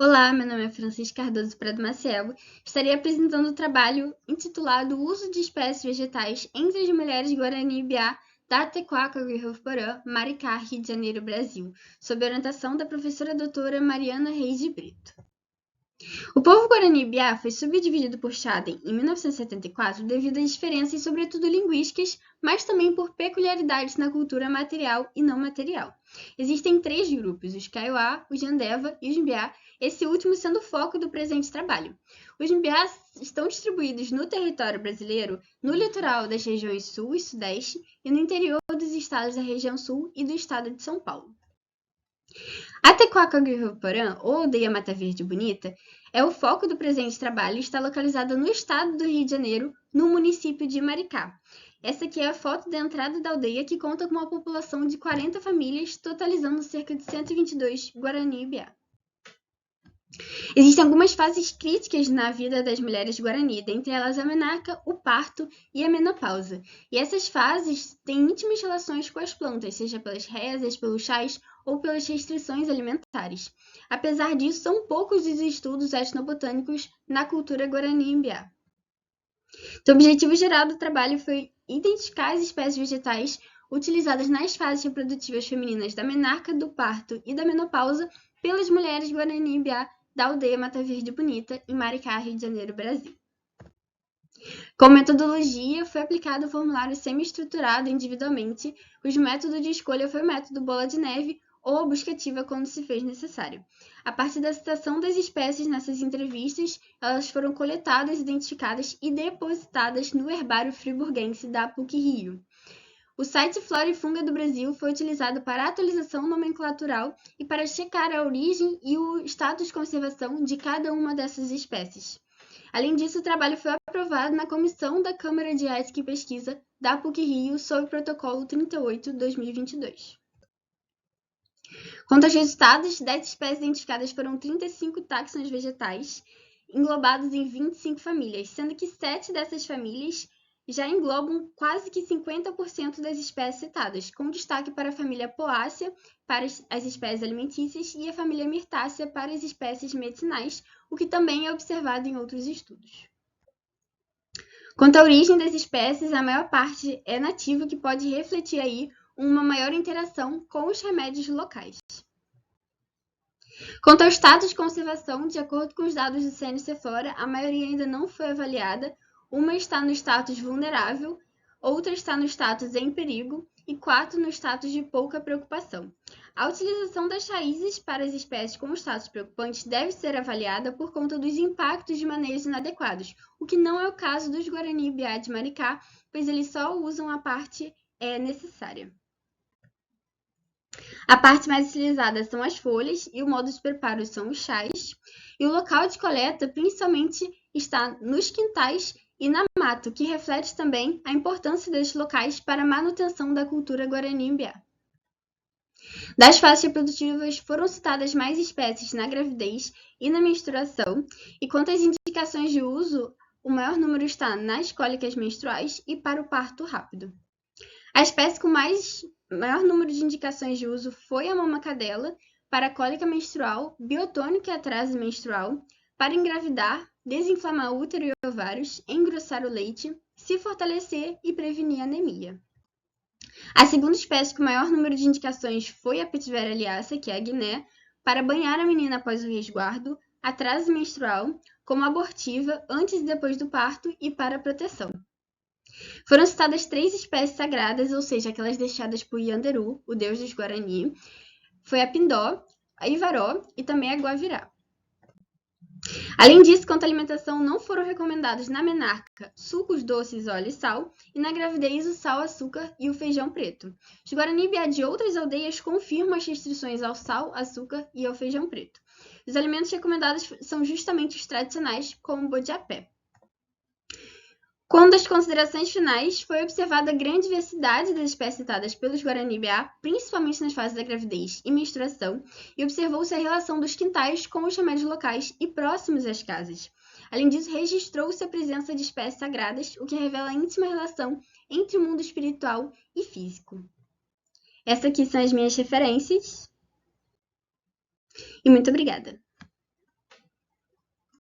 Olá, meu nome é Francisca Cardoso Prado Maciel. Estarei apresentando o trabalho intitulado O Uso de Espécies Vegetais entre as Mulheres Guarani-Biá da Tecoaca, Rio-Porã, Maricá, Rio de Janeiro, Brasil, sob a orientação da professora doutora Mariana Reis de Brito. O povo Guarani-Biá foi subdividido por Chaden em 1974 devido a diferenças, sobretudo linguísticas, mas também por peculiaridades na cultura material e não material. Existem 3 grupos, os Kaiowá, os Jandeva e os Mbiá, esse último sendo o foco do presente trabalho. Os Mbiá estão distribuídos no território brasileiro, no litoral das regiões Sul e Sudeste e no interior dos estados da região Sul e do estado de São Paulo. A Tecoaca Rio-Porã, ou Aldeia Mata Verde Bonita, é o foco do presente trabalho e está localizada no estado do Rio de Janeiro, no município de Maricá. Essa aqui é a foto da entrada da aldeia, que conta com uma população de 40 famílias, totalizando cerca de 122 Guarani-Biá. Existem algumas fases críticas na vida das mulheres Guarani, dentre elas a menarca, o parto e a menopausa. E essas fases têm íntimas relações com as plantas, seja pelas rezas, pelos chás ou pelas restrições alimentares. Apesar disso, são poucos os estudos etnobotânicos na cultura Guarani-Biá. O objetivo geral do trabalho foi identificar as espécies vegetais utilizadas nas fases reprodutivas femininas da menarca, do parto e da menopausa pelas mulheres Guarani-Biá da aldeia Mata Verde Bonita, em Maricá, Rio de Janeiro, Brasil. Como metodologia, foi aplicado o formulário semi-estruturado individualmente, cujo método de escolha foi o método bola de neve ou a busca ativa quando se fez necessário. A partir da citação das espécies nessas entrevistas, elas foram coletadas, identificadas e depositadas no herbário friburguense da PUC-Rio. O site Flora e Funga do Brasil foi utilizado para atualização nomenclatural e para checar a origem e o status de conservação de cada uma dessas espécies. Além disso, o trabalho foi aprovado na Comissão da Câmara de Ética e Pesquisa da PUC-Rio sob o Protocolo 38/2022. Quanto aos resultados, 10 espécies identificadas foram 35 táxons vegetais, englobados em 25 famílias, sendo que 7 dessas famílias já englobam quase que 50% das espécies citadas, com destaque para a família Poácea, para as espécies alimentícias, e a família Myrtácea para as espécies medicinais, o que também é observado em outros estudos. Quanto à origem das espécies, a maior parte é nativa, que pode refletir aí uma maior interação com os remédios locais. Quanto ao estado de conservação, de acordo com os dados do CNC-Flora, a maioria ainda não foi avaliada. Uma está no status vulnerável, outra está no status em perigo e 4 no status de pouca preocupação. A utilização das raízes para as espécies com status preocupante deve ser avaliada por conta dos impactos de manejos inadequados, o que não é o caso dos Guarani-Biá de Maricá, pois eles só usam a parte necessária. A parte mais utilizada são as folhas e o modo de preparo são os chás. E o local de coleta principalmente está nos quintais e na mata, o que reflete também a importância destes locais para a manutenção da cultura Guarani-Biá. Das fases reprodutivas foram citadas mais espécies na gravidez e na menstruação, e quanto às indicações de uso, o maior número está nas cólicas menstruais e para o parto rápido. A espécie com maior número de indicações de uso foi a mama-cadela, para a cólica menstrual, biotônica e atraso menstrual, para engravidar, desinflamar útero e ovários, engrossar o leite, se fortalecer e prevenir anemia. A segunda espécie com maior número de indicações foi a Petiveria liaça, que é a Guiné, para banhar a menina após o resguardo, atraso menstrual, como abortiva, antes e depois do parto e para proteção. Foram citadas 3 espécies sagradas, ou seja, aquelas deixadas por Yanderu, o deus dos Guarani, foi a Pindó, a Ivaró e também a Guavirá. Além disso, quanto à alimentação, não foram recomendados na menarca sucos doces, óleo e sal, e na gravidez o sal, açúcar e o feijão preto. Os Guarani-Biá de outras aldeias confirmam as restrições ao sal, açúcar e ao feijão preto. Os alimentos recomendados são justamente os tradicionais, como o bodiapé. Quanto às considerações finais, foi observada a grande diversidade das espécies citadas pelos Guarani-Biá, principalmente nas fases da gravidez e menstruação, e observou-se a relação dos quintais com os remédios locais e próximos às casas. Além disso, registrou-se a presença de espécies sagradas, o que revela a íntima relação entre o mundo espiritual e físico. Essas aqui são as minhas referências. E muito obrigada!